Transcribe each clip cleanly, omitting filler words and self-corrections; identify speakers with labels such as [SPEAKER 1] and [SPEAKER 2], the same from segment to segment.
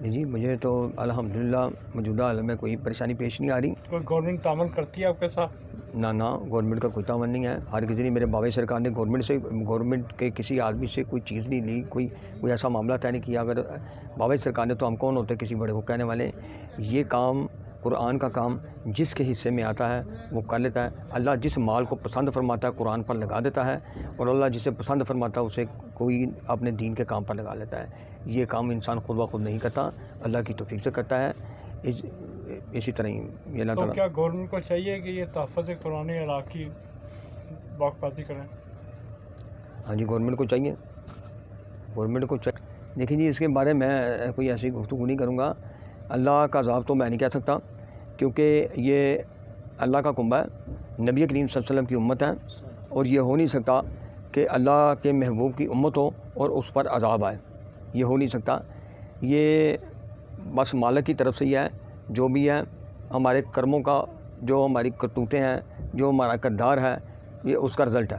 [SPEAKER 1] جی مجھے تو الحمدللہ موجودہ حال میں کوئی پریشانی پیش نہیں آ رہی.
[SPEAKER 2] کوئی گورنمنٹ تعاون کرتی ہے آپ کے ساتھ؟
[SPEAKER 1] نہ گورنمنٹ کا کوئی تعاون نہیں ہے. ہر کسی نے میرے بابا سرکار نے گورنمنٹ کے کسی آدمی سے کوئی چیز نہیں لی, کوئی ایسا معاملہ طے نہیں کیا. اگر بابا سرکار نے تو ہم کون ہوتے کسی بڑے کو کہنے والے. یہ کام قرآن کا کام جس کے حصے میں آتا ہے وہ کر لیتا ہے. اللہ جس مال کو پسند فرماتا ہے قرآن پر لگا دیتا ہے, اور اللہ جسے پسند فرماتا ہے اسے کوئی اپنے دین کے کام پر لگا لیتا ہے. یہ کام انسان خود بخود نہیں کرتا, اللہ کی توفیق سے کرتا ہے. اسی طرح ہی یہ اللہ
[SPEAKER 2] تو
[SPEAKER 1] تعالیٰ.
[SPEAKER 2] کیا گورنمنٹ کو چاہیے کہ یہ تحفظ قرآن علاقی باقاعدگی کریں؟
[SPEAKER 1] ہاں جی گورنمنٹ کو چاہیے. دیکھیں جی اس کے بارے میں کوئی ایسی گفتگو نہیں کروں گا. اللہ کا عذاب تو میں نہیں کہہ سکتا, کیونکہ یہ اللہ کا کنبہ ہے, نبی کریم صلی اللہ علیہ وسلم کی امت ہے, اور یہ ہو نہیں سکتا کہ اللہ کے محبوب کی امت ہو اور اس پر عذاب آئے. یہ ہو نہیں سکتا. یہ بس مالک کی طرف سے ہی ہے. جو بھی ہے ہمارے کرموں کا, جو ہماری کرتوتیں ہیں, جو ہمارا کردار ہے, یہ اس کا رزلٹ ہے.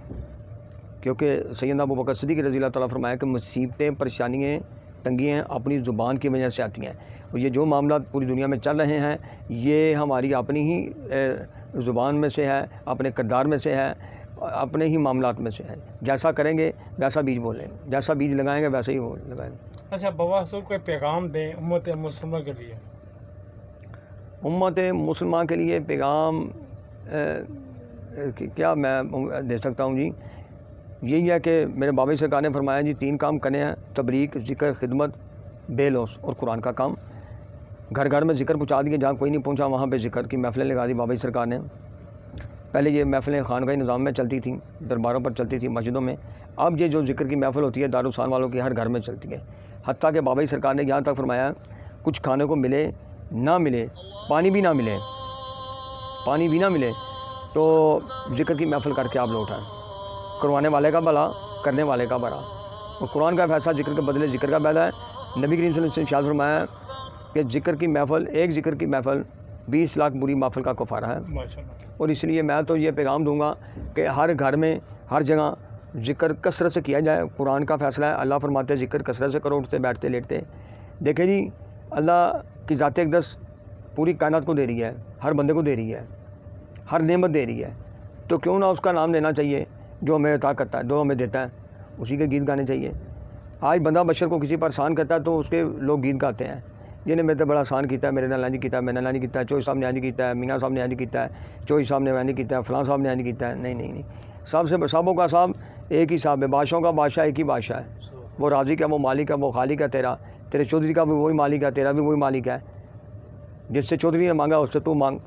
[SPEAKER 1] کیونکہ سیدنا ابو بکر صدیق رضی اللہ تعالیٰ فرمایا کہ مصیبتیں, پریشانیاں, تنگیاں اپنی زبان کی وجہ سے آتی ہیں. اور یہ جو معاملات پوری دنیا میں چل رہے ہیں یہ ہماری اپنی ہی زبان میں سے ہے, اپنے کردار میں سے ہے, اپنے ہی معاملات میں سے ہے. جیسا کریں گے ویسا بیج بولیں گے, جیسا بیج لگائیں گے ویسا ہی وہ لگائیں گے.
[SPEAKER 2] اچھا بابا حضور کوئی پیغام دیں امت مسلمہ کے لیے؟
[SPEAKER 1] امت مسلمہ کے لیے پیغام کیا میں دے سکتا ہوں جی. یہی ہے کہ میرے بابا سرکار نے فرمایا جی 3 کام کرنے ہیں, تبلیغ, ذکر, خدمت, بے لوس اور قرآن کا کام. گھر گھر میں ذکر پہنچا دیے, جہاں کوئی نہیں پہنچا وہاں پہ ذکر کی محفلیں لگا دی بابا سرکار نے. پہلے یہ محفلیں خانقاہی نظام میں چلتی تھیں, درباروں پر چلتی تھیں, مسجدوں میں. اب یہ جو ذکر کی محفل ہوتی ہے دارالسلام والوں کی ہر گھر میں چلتی ہے. حتیٰ کہ بابا سرکار نے یہاں تک فرمایا کچھ کھانے کو ملے نہ ملے, پانی بھی نہ ملے تو ذکر کی محفل کر کے آپ لوٹائیں. کروانے والے کا بھلا, کرنے والے کا بڑا. اور قرآن کا فیصلہ ذکر کے بدلے ذکر کا پیدا ہے. نبی کریم صلی اللہ علیہ وسلم نے ارشاد فرمایا کہ ذکر کی محفل, ایک ذکر کی محفل 20 لاکھ بری محفل کا کفارہ ہے. اور اس لیے میں تو یہ پیغام دوں گا کہ ہر گھر میں, ہر جگہ ذکر کثرت سے کیا جائے. قرآن کا فیصلہ ہے, اللہ فرماتے ہیں ذکر کثرت سے کرو, اٹھتے بیٹھتے لیٹتے. دیکھیں جی اللہ کی ذات اقدس پوری کائنات کو دے رہی ہے, ہر بندے کو دے رہی ہے, ہر نعمت دے رہی ہے, تو کیوں نہ اس کا نام لینا چاہیے جو ہمیں عطا کرتا ہے, جو ہمیں دیتا ہے, اسی کے گیت گانے چاہیے. آج بندہ بشر کو کسی پر احسان کرتا ہے تو اس کے لوگ گیت گاتے ہیں, یہ نے میرے تو بڑا احسان کیتا ہے, میرے نال انج کیتا ہے, میرے نال انج کیتا ہے, چوہی صاحب نے انج کیتا ہے, میاں صاحب نے انج کیتا ہے, چوہی صاحب نے انج کیتا ہے, فلاں صاحب نے انج کیتا ہے. نہیں, صاحبوں کا صاحب ایک ہی صاحب ہے, بادشاہوں کا بادشاہ ایک ہی بادشاہ ہے. وہ رازق ہے, وہ مالک ہے, وہ خالق ہے. تیرے چودھری کا بھی وہی مالک ہے, تیرا بھی وہی مالک ہے. جس سے چودھری نے مانگا اس سے تو مانگ,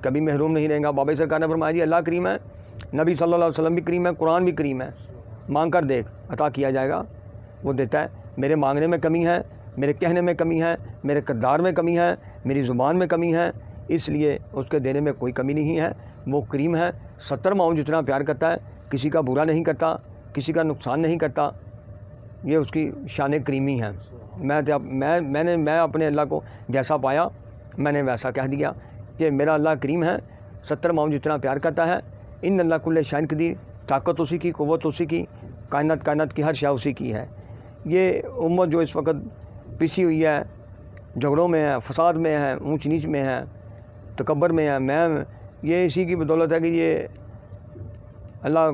[SPEAKER 1] کبھی محروم نہیں رہیں گا. بابا سرکار نے فرمایا جی اللہ کریم ہے, نبی صلی اللہ علیہ وسلم بھی کریم ہے, قرآن بھی کریم ہے. مانگ کر دیکھ, عطا کیا جائے گا, وہ دیتا ہے. میرے مانگنے میں کمی ہے, میرے کہنے میں کمی ہے, میرے کردار میں کمی ہے, میری زبان میں کمی ہے, اس لیے اس کے دینے میں کوئی کمی نہیں ہے. وہ کریم ہے, 70 ماؤں جتنا پیار کرتا ہے, کسی کا برا نہیں کرتا, کسی کا نقصان نہیں کرتا. یہ اس کی شان کریمی ہے. میں اپنے اللہ کو جیسا پایا میں نے ویسا کہہ دیا کہ میرا اللہ کریم ہے, 70 ماؤں جتنا پیار کرتا ہے. ان اللہ کل شان قدیر, طاقت اسی کی, قوت اسی کی, کائنات کی ہر شے اسی کی ہے. یہ امت جو اس وقت پسی ہوئی ہے, جھگڑوں میں ہے, فساد میں ہے, اونچ نیچ میں ہے, تکبر میں ہے, یہ اسی کی بدولت ہے کہ یہ اللہ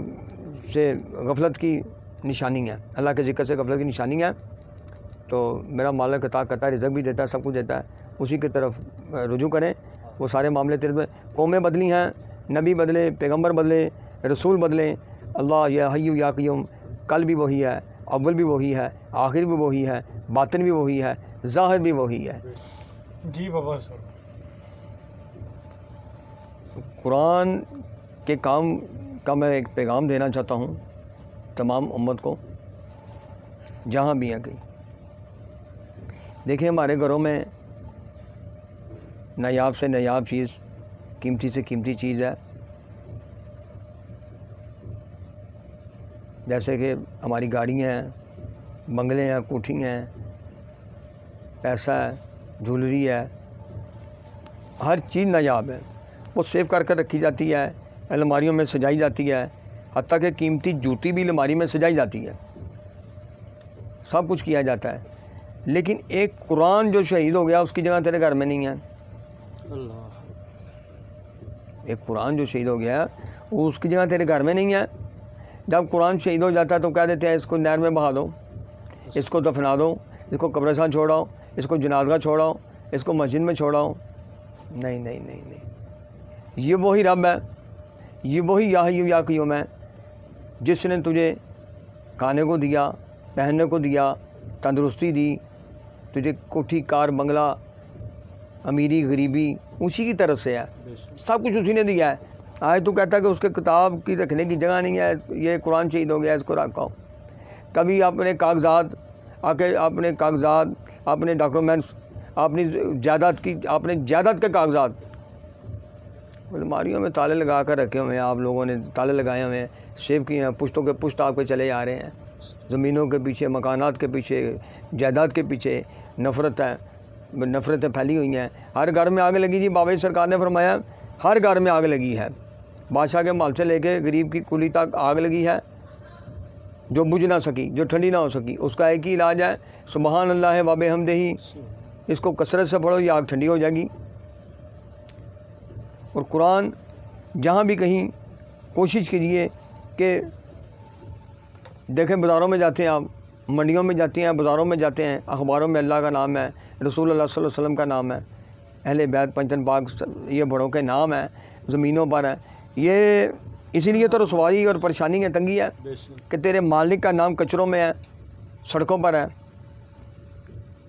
[SPEAKER 1] سے غفلت کی نشانی ہے, اللہ کے ذکر سے غفلت کی نشانی ہے. تو میرا مالک عطا کرتا ہے, رزق بھی دیتا ہے, سب کچھ دیتا ہے, اسی کی طرف رجوع کریں. وہ سارے معاملے تیرے میں, قومیں بدلی ہیں, نبی بدلے, پیغمبر بدلے, رسول بدلیں. اللہ یا حی یا قیوم کل بھی وہی ہے, اول بھی وہی ہے, آخر بھی وہی ہے, باطن بھی وہی ہے, ظاہر بھی وہی ہے.
[SPEAKER 2] جی بابا صاحب,
[SPEAKER 1] قرآن کے کام کا میں ایک پیغام دینا چاہتا ہوں تمام امت کو, جہاں بھی ہیں کہیں. دیکھیں ہمارے گھروں میں نایاب سے نایاب چیز, قیمتی سے قیمتی چیز ہے. جیسے کہ ہماری گاڑیاں ہیں, بنگلے ہیں, کوٹھی ہیں, پیسہ ہے, جولری ہے, ہر چیز نایاب ہے. وہ سیو کر رکھی جاتی ہے, الماریوں میں سجائی جاتی ہے, حتیٰ کہ قیمتی جوتی بھی الماری میں سجائی جاتی ہے. سب کچھ کیا جاتا ہے. لیکن ایک قرآن جو شہید ہو گیا اس کی جگہ تیرے گھر میں نہیں ہے. ایک قرآن جو شہید ہو گیا وہ اس کی جگہ تیرے گھر میں نہیں ہے. جب قرآن شہید ہو جاتا ہے تو کہہ دیتے ہیں اس کو نہر میں بہا دو, اس کو دفنا دو, اس کو قبرستان چھوڑاؤ, اس کو جنازہ چھوڑاؤ, اس کو مسجد میں چھوڑاؤ. نہیں نہیں نہیں نہیں, یہ وہی رب ہے, یہ وہی یا حی یا قیوم ہے جس نے تجھے کھانے کو دیا, پہننے کو دیا, تندرستی دی, تجھے کوٹھی کار بنگلہ امیری غریبی اسی کی طرف سے ہے, سب کچھ اسی نے دیا ہے. آج تو کہتا ہے کہ اس کے کتاب کی رکھنے کی جگہ نہیں ہے, یہ قرآن شہید ہو گیا اس کو رکھاؤ. کبھی اپنے کاغذات اپنے ڈاکومنٹس اپنی جائیداد کے کاغذات الماریوں میں تالے لگا کر رکھے ہوئے ہیں, آپ لوگوں نے تالے لگائے ہوئے ہیں, سیو کیے ہیں, پشتوں کے پشت آپ کے چلے جا رہے ہیں. زمینوں کے پیچھے, مکانات کے پیچھے, جائیداد کے پیچھے نفرتیں پھیلی ہوئی ہیں. ہر گھر میں آگ لگی جی, بابا سرکار نے فرمایا ہر گھر میں آگ لگی ہے. بادشاہ کے محل سے لے کے غریب کی کولی تک آگ لگی ہے جو بجھ نہ سکی, جو ٹھنڈی نہ ہو سکی. اس کا ایک ہی علاج ہے سبحان اللہ و بحمدہ. اس کو کثرت سے پڑھو, یہ آگ ٹھنڈی ہو جائے گی. اور قرآن جہاں بھی کہیں کوشش کیجیے کہ دیکھیں, بازاروں میں جاتے ہیں آپ, منڈیوں میں جاتے ہیں, بازاروں میں جاتے ہیں, اخباروں میں اللہ کا نام ہے, رسول اللہ صلی اللہ علیہ وسلم کا نام ہے, اہل بیت پنجتن پاک یہ بڑوں کے نام ہے, زمینوں پر ہے. یہ اسی لیے تو رسوائی اور پریشانی ہے, تنگی ہے کہ تیرے مالک کا نام کچروں میں ہے, سڑکوں پر ہے.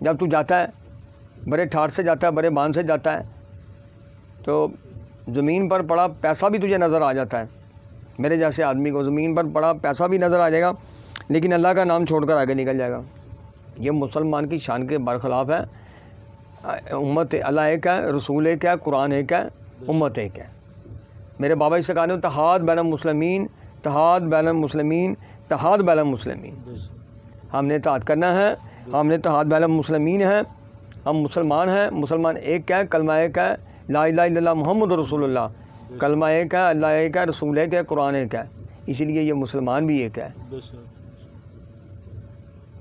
[SPEAKER 1] جب تو جاتا ہے بڑے ٹھاٹ سے جاتا ہے, بڑے بان سے جاتا ہے, تو زمین پر پڑا پیسہ بھی تجھے نظر آ جاتا ہے. میرے جیسے آدمی کو زمین پر پڑا پیسہ بھی نظر آ جائے گا, لیکن اللہ کا نام چھوڑ کر آگے نکل جائے گا. یہ مسلمان کی شان کے برخلاف ہے. امت اللہ ایک ہے, رسول ایک ہے, قرآن ایک ہے, امت ایک ہے. میرے بابا اس سے کہا اتحاد بین المسلمین, اتحاد بین المسلمین, اتحاد بین المسلمین. ہم نے اتحاد کرنا ہے, ہم نے اتحاد بین المسلمین ہیں, ہم مسلمان ہیں. مسلمان ایک ہے, کلمہ ایک ہے, لا الہ الا اللہ محمد رسول اللہ. کلمہ ایک ہے, اللہ ایک ہے, رسول ایک ہے, قرآن ایک ہے. اسی لیے یہ مسلمان بھی ایک ہے.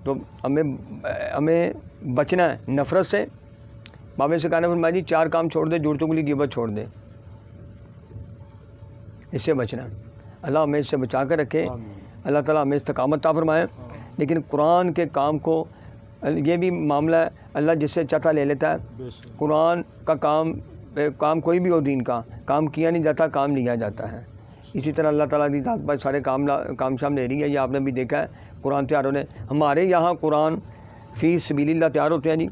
[SPEAKER 1] تو ہمیں بچنا ہے نفرت سے. بابا سے کہنا فرمایا جی 4 کام چھوڑ دے, جھوٹ چغلی غیبت چھوڑ دے, اس سے بچنا. اللہ ہمیں اس سے بچا کر رکھے, اللہ تعالیٰ ہمیں استقامت عطا فرمائے. لیکن قرآن کے کام کو, یہ بھی معاملہ ہے, اللہ جس سے چاہتا لے لیتا ہے. قرآن کا کام کوئی بھی ہو, دین کا کام کیا نہیں جاتا, کام لیا جاتا ہے. اسی طرح اللہ تعالیٰ کی ذات پر سارے کام شام لے رہی ہے. یہ آپ نے بھی دیکھا ہے, قرآن تیار ہونے. ہمارے یہاں قرآن فی سبیل اللہ تیار ہوتے ہیں جی,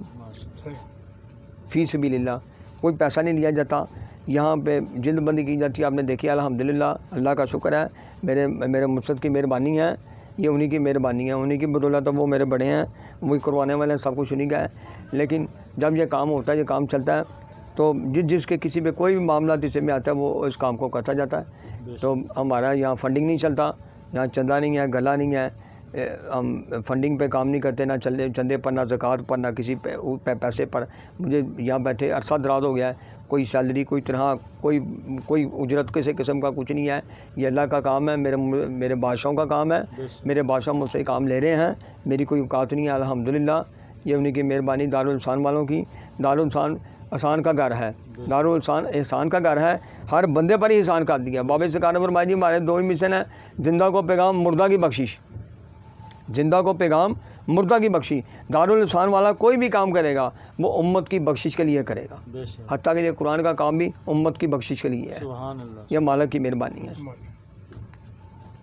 [SPEAKER 1] فی سبیل اللہ, کوئی پیسہ نہیں لیا جاتا. یہاں پہ جلد بندی کی جاتی ہے, آپ نے دیکھی. الحمدللہ, اللہ کا شکر ہے, میرے مرشد کی مہربانی ہے, یہ انہی کی مہربانی ہے, انہی کی بدولت. وہ میرے بڑے ہیں, وہی کروانے والے ہیں, سب کچھ انہی کا ہے. لیکن جب یہ کام ہوتا ہے, یہ کام چلتا ہے, تو جس کے کسی پہ کوئی بھی معاملہ جسے میں آتا ہے وہ اس کام کو کرتا جاتا ہے. تو ہمارا یہاں فنڈنگ نہیں چلتا, یہاں چندہ نہیں ہے, گلا نہیں ہے, ہم فنڈنگ پہ کام نہیں کرتے, نہ چندے پر, نہ زکوٰۃ پر, نہ کسی پہ پیسے پر. مجھے یہاں بیٹھے عرصہ دراز ہو گیا ہے, کوئی سیلری, کوئی تنخواہ, کوئی اجرت کسی قسم کا کچھ نہیں ہے. یہ اللہ کا کام ہے, میرے بادشاہوں کا کام ہے. میرے بادشاہ مجھ سے کام لے رہے ہیں, میری کوئی اوقات نہیں ہے. الحمدللہ, یہ انہیں کی مہربانی. دارالانسان والوں کی. دارالانسان احسان کا گھر ہے, دارالانسان احسان کا گھر ہے. ہر بندے پر ہی احسان کر دیا. بابا سرکار نے فرمایا جی ہمارے 2 ہی مشن ہیں, زندہ کو پیغام, مردہ کی بخشش. زندہ کو پیغام, مردہ کی بخشش. دارالانسان والا کوئی بھی کام کرے گا وہ امت کی بخشش کے لیے کرے گا. حتیٰ کہ یہ قرآن کا کام بھی امت کی بخشش کے لیے ہے. یہ مالک کی مہربانی ہے,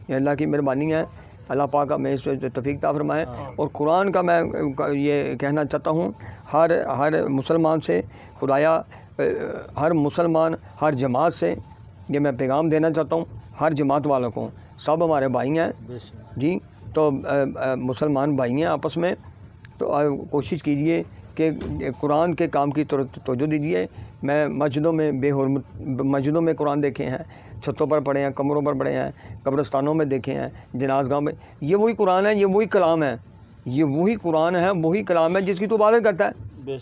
[SPEAKER 1] یہ اللہ کی مہربانی ہے. اللہ پاک ہمیں اس سے توفیق عطا فرمائے. اور قرآن کا میں یہ کہنا چاہتا ہوں ہر مسلمان سے, خدایا ہر مسلمان, ہر جماعت سے یہ میں پیغام دینا چاہتا ہوں. ہر جماعت والوں کو, سب ہمارے بھائی ہیں جی, تو مسلمان بھائی ہیں آپس میں. تو کوشش کیجئے کہ قرآن کے کام کی توجہ دیجیے. میں مسجدوں میں قرآن دیکھے ہیں, چھتوں پر پڑھے ہیں, کمروں پر پڑھے ہیں, قبرستانوں میں دیکھے ہیں, جنازگاہ میں. یہ وہی قرآن ہے, یہ وہی کلام ہے, یہ وہی قرآن ہے, وہی کلام ہے جس کی تو عبادت کرتا ہے.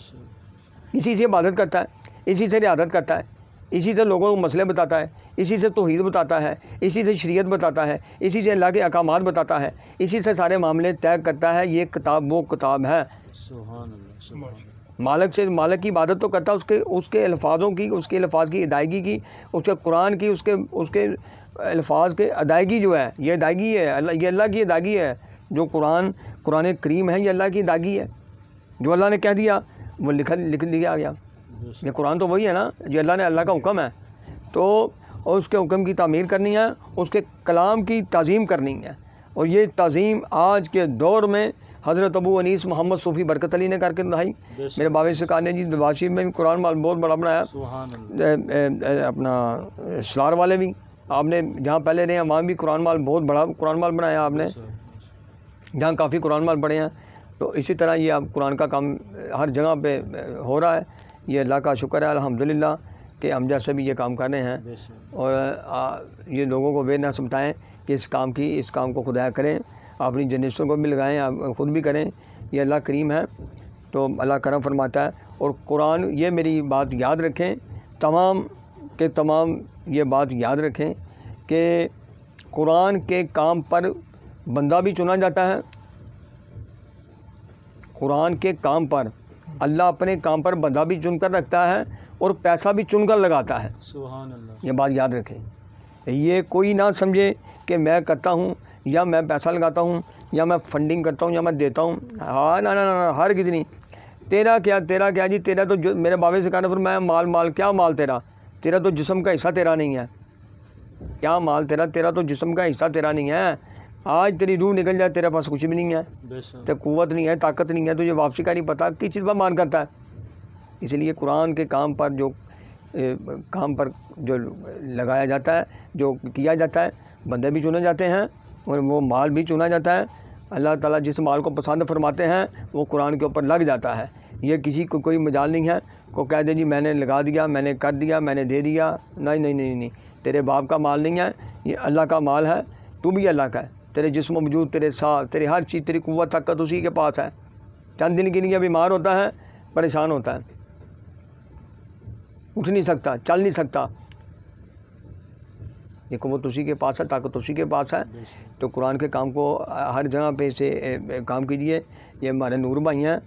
[SPEAKER 1] اسی سے عبادت کرتا ہے, اسی سے رعایت کرتا ہے, اسی سے لوگوں کو مسئلے بتاتا ہے, اسی سے توحید بتاتا ہے, اسی سے شریعت بتاتا ہے, اسی سے اللہ کے احکامات بتاتا ہے, اسی سے سارے معاملے طے کرتا ہے. یہ کتاب وہ کتاب ہے
[SPEAKER 3] سبحان اللہ سبحان اللہ.
[SPEAKER 1] مالک کی عبادت تو کرتا ہے، اس کے الفاظوں کی، اس کے الفاظ کی ادائیگی کی، اس کے قرآن کی، اس کے الفاظ کے ادائیگی جو ہے، یہ ادائیگی ہے یہ اللہ کی ادائیگی ہے. جو قرآن کریم ہے یہ اللہ کی ادائیگی ہے. جو اللہ نے کہہ دیا وہ لکھ دیا گیا. یہ قرآن تو وہی ہے نا، یہ اللہ کا حکم ہے، تو اس کے حکم کی تعمیر کرنی ہے، اس کے کلام کی تعظیم کرنی ہے. اور یہ تعظیم آج کے دور میں حضرت ابو انیس محمد صوفی برکت علی نے کر کے دکھائی. میرے بابا سرکار نے جی دواشی میں بھی قرآن بہت بڑا بنایا.
[SPEAKER 3] سبحان اللہ.
[SPEAKER 1] اپنا سلار والے بھی آپ نے جہاں پہلے رہے ہیں وہاں بھی قرآن مال بہت بڑا قرآن مال بنایا آپ نے، جہاں کافی قرآن مال بڑے ہیں. تو اسی طرح یہ اب قرآن کا کام ہر جگہ پہ ہو رہا ہے. یہ اللہ کا شکر ہے الحمدللہ کہ ہم جیسے بھی یہ کام کر رہے ہیں، اور یہ لوگوں کو اویئرنیس بتائیں کہ اس کام کو خدایا کریں، اپنی جنریشن کو بھی لگائیں، آپ خود بھی کریں. یہ اللہ کریم ہے تو اللہ کرم فرماتا ہے. اور قرآن، یہ میری بات یاد رکھیں، تمام کے تمام یہ بات یاد رکھیں کہ قرآن کے کام پر بندہ بھی چنا جاتا ہے. قرآن کے کام پر اللہ اپنے کام پر بندہ بھی چن کر رکھتا ہے اور پیسہ بھی چن کر لگاتا ہے.
[SPEAKER 3] سبحان اللہ.
[SPEAKER 1] یہ بات یاد رکھیں. یہ کوئی نہ سمجھے کہ میں کرتا ہوں یا میں پیسہ لگاتا ہوں یا میں فنڈنگ کرتا ہوں یا میں دیتا ہوں. ہاں نہ ہر کسی نہیں. تیرا کیا جی، تیرا تو میرے بابے سے کہا فرمایا مال کیا مال تیرا تو جسم کا حصہ تیرا نہیں ہے. کیا مال تیرا تو جسم کا حصہ تیرا نہیں ہے. آج تیری روح نکل جائے تیرے پاس کچھ بھی نہیں ہے، تو قوت نہیں ہے، طاقت نہیں ہے، تجھے واپسی کا نہیں پتہ کس چیز پر مان کرتا ہے. اس لیے قرآن کے کام پر جو لگایا جاتا ہے، جو کیا جاتا ہے، بندے بھی چنے جاتے ہیں اور وہ مال بھی چنا جاتا ہے. اللہ تعالیٰ جس مال کو پسند فرماتے ہیں وہ قرآن کے اوپر لگ جاتا ہے. یہ کسی کو کوئی مجال نہیں ہے کو کہہ دے جی میں نے لگا دیا، میں نے کر دیا، میں نے دے دیا. نہیں، تیرے باپ کا مال نہیں ہے، یہ اللہ کا مال ہے. تو بھی اللہ کا ہے. تیرے جسم و وجود، تیرے ساتھ، تیری ہر چیز، تیری قوت طاقت اسی کے پاس ہے. چند دن کے لیے بیمار ہوتا ہے، پریشان ہوتا ہے، اٹھ نہیں سکتا، چل نہیں سکتا، یہ قوت اسی کے پاس ہے، طاقت اسی کے پاس ہے. تو قرآن کے کام کو ہر جگہ پہ سے کام کیجیے. یہ ہمارے نور بھائی ہیں،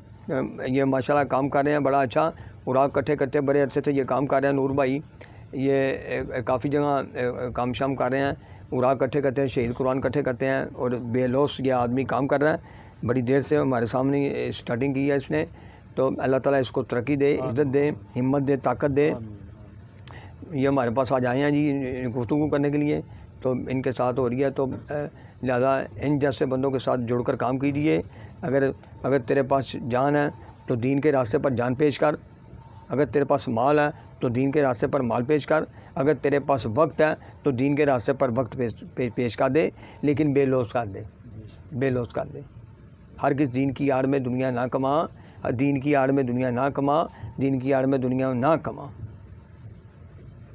[SPEAKER 1] یہ ماشاءاللہ کام کر رہے ہیں بڑا اچھا. اوراق کٹھے بڑے عرصے سے یہ کام کر رہے ہیں نور بھائی. یہ کافی جگہ کام شام کر رہے ہیں، اوراق کٹھے کرتے ہیں، شہید قرآن کٹھے کرتے ہیں، اور بے لوث یہ آدمی کام کر رہا ہے. بڑی دیر سے ہمارے سامنے اسٹارٹنگ کی ہے اس نے. تو اللہ تعالیٰ اس کو ترقی دے، عزت دے، ہمت دے، طاقت دے. یہ ہمارے پاس آج آئے ہیں جی گفتگو کرنے کے لیے، تو ان کے ساتھ ہو رہی ہے. تو لہذا ان جیسے بندوں کے ساتھ جڑ کر کام کیجیے. اگر تیرے پاس جان ہے تو دین کے راستے پر جان پیش کر. اگر تیرے پاس مال ہے تو دین کے راستے پر مال پیش کر. اگر تیرے پاس وقت ہے تو دین کے راستے پر وقت پیش کر دے، لیکن بے لوث کر دے. ہر کس دین کی آڑ میں دنیا نہ کما، دین کی آڑ میں دنیا نہ کما، دین کی آڑ میں دنیا نہ کما.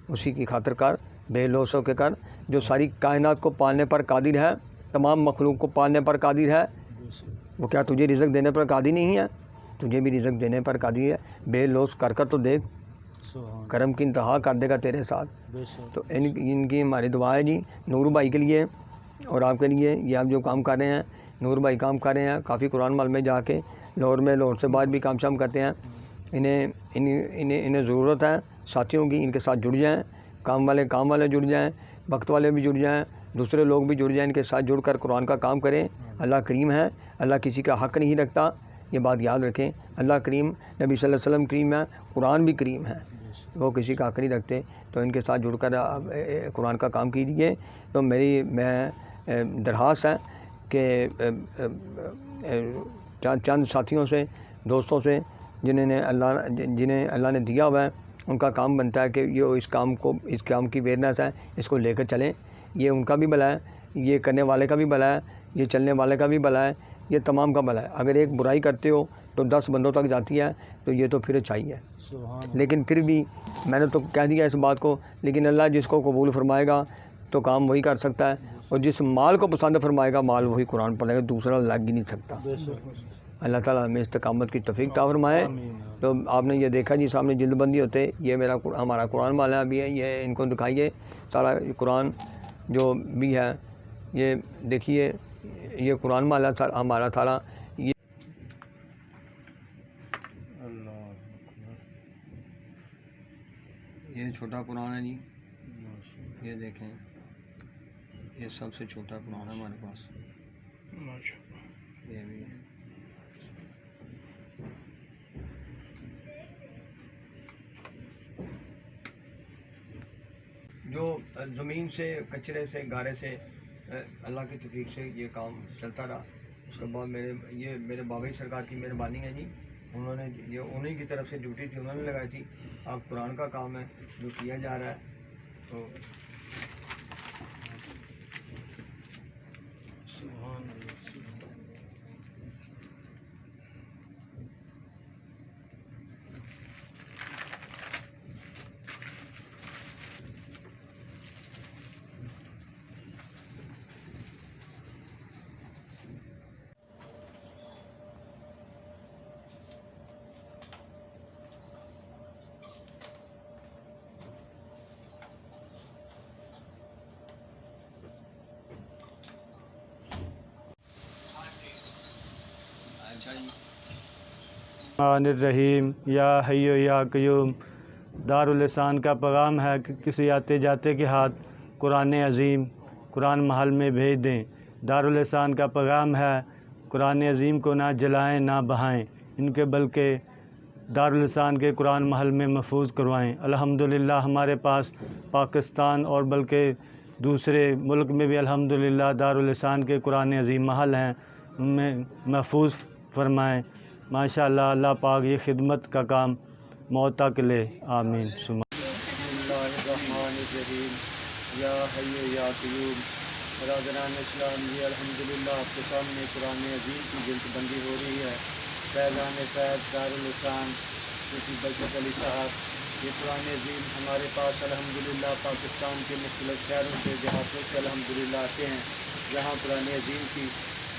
[SPEAKER 1] اسی کی خاطر کر، بے لوث ہو کے کر، جو ساری کائنات کو پالنے پر قادر ہے، تمام مخلوق کو پالنے پر قادر ہے. وہ کیا تجھے رزق دینے پر قادر نہیں ہے؟ تجھے بھی رزق دینے پر قادر ہے. بے لوث کر تو دیکھ، کرم کی انتہا کر دے گا تیرے ساتھ. تو ان کی ہماری دعا ہے جی نور بھائی کے لیے اور آپ کے لیے. یہ آپ جو کام کر رہے ہیں، نور بھائی کام کر رہے ہیں کافی قرآن مال میں جا کے، لاہور سے بعد بھی کام شام کرتے ہیں. انہیں ضرورت ہے ساتھیوں کی. ان کے ساتھ جڑ جائیں، کام والے جڑ جائیں، وقت والے بھی جڑ جائیں، دوسرے لوگ بھی جڑ جائیں، ان کے ساتھ جڑ کر قرآن کا کام کریں. اللہ کریم ہے، اللہ کسی کا حق نہیں رکھتا. یہ بات یاد رکھیں. اللہ کریم، نبی صلی اللہ علیہ وسلم کریم ہے، قرآن بھی کریم ہے، وہ کسی کا حق نہیں رکھتے. تو ان کے ساتھ جڑ کر قرآن کا کام کیجیے. تو میں درخواست ہے کہ چند ساتھیوں سے، دوستوں سے جنہیں اللہ نے دیا ہوا ہے، ان کا کام بنتا ہے کہ یہ اس کام کی اویئرنیس ہے، اس کو لے کر چلیں. یہ ان کا بھی بھلا ہے، یہ کرنے والے کا بھی بھلا ہے، یہ چلنے والے کا بھی بھلا ہے، یہ تمام کا بھلا ہے. اگر ایک برائی کرتے ہو تو 10 بندوں تک جاتی ہے، تو یہ تو پھر اچھائی ہے. لیکن پھر بھی میں نے تو کہہ دیا اس بات کو، لیکن اللہ جس کو قبول فرمائے گا تو کام وہی کر سکتا ہے، اور جس مال کو پسند فرمائے گا مال وہی قرآن پڑھے گا، دوسرا لگ ہی نہیں سکتا. اللہ تعالیٰ ہمیں استقامت کی توفیق عطا فرمائے. تو آپ نے یہ دیکھا جی سامنے جلد بندی ہوتے، یہ ہمارا قرآن مال ہے ابھی ہے. یہ ان کو دکھائیے سارا قرآن جو بھی ہے، یہ دیکھیے، یہ قرآن مال ہے ہمارا سارا. یہ چھوٹا قرآن ہے جی،
[SPEAKER 3] ماشاء
[SPEAKER 1] یہ دیکھیں، یہ سب سے چھوٹا قرآن ہے ہمارے پاس،
[SPEAKER 2] ماشاء اللہ۔
[SPEAKER 1] یہ بھی ہے۔ جو زمین سے، کچرے سے، گارے سے اللہ کی توفیق سے یہ کام چلتا رہا۔ اس کے بعد میرے بابا جی سرکار کی مہربانی ہے جی، انہوں نے یہ انہیں کی طرف سے ڈیوٹی تھی، انہوں نے لگائی تھی۔ اب قرآن کا کام ہے جو کیا جا رہا ہے، تو
[SPEAKER 3] سبحان اللہ، سبحان اللہ۔
[SPEAKER 1] اچھا جی۔
[SPEAKER 4] الرحمن الرحیم، یا حی یا قیوم۔ داراللسان کا پیغام ہے کہ کسی آتے جاتے کے ہاتھ قرآن عظیم قرآن محل میں بھیج دیں۔ داراللسان کا پیغام ہے قرآن عظیم کو نہ جلائیں نہ بہائیں، ان کے بلکہ داراللسان کے قرآن محل میں محفوظ کروائیں۔ الحمدللہ ہمارے پاس پاکستان اور بلکہ دوسرے ملک میں بھی الحمدللہ داراللسان کے قرآن عظیم محل ہیں، ان میں محفوظ فرمائیں۔ ماشاءاللہ، اللہ پاک یہ خدمت کا کام موت تک لے، آمین۔ بسم اللہ الرحمن الرحیم، یا حی یا قیوم۔ برادران اسلام، یہ الحمدللہ آپ کے سامنے قرآن عظیم کی جلد بندی ہو رہی ہے۔ فیضان فیض داراللسان کسی برکت علی صاحب، یہ قرآن عظیم ہمارے پاس الحمدللہ پاکستان کے مختلف شہروں سے، دیہاتوں سے الحمدللہ آتے ہیں، جہاں قرآن عظیم کی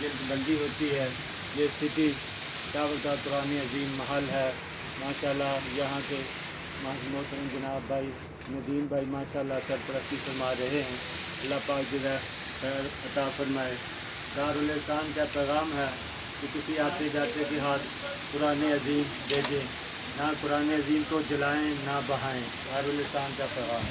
[SPEAKER 4] جلد بندی ہوتی ہے۔ یہ سٹی ٹاور کا قرآن عظیم محل ہے، ماشاءاللہ یہاں کے محترم جناب بھائی ندیم بھائی ماشاءاللہ سرپرستی فرما رہے ہیں، اللہ پاک جو ہے خیر عطا فرمائے۔ داراللسان کا پیغام ہے کہ کسی آتے جاتے کے ہاتھ قرآن عظیم بھیجیں، نہ قرآن عظیم کو جلائیں نہ بہائیں۔ داراللسان کا پیغام۔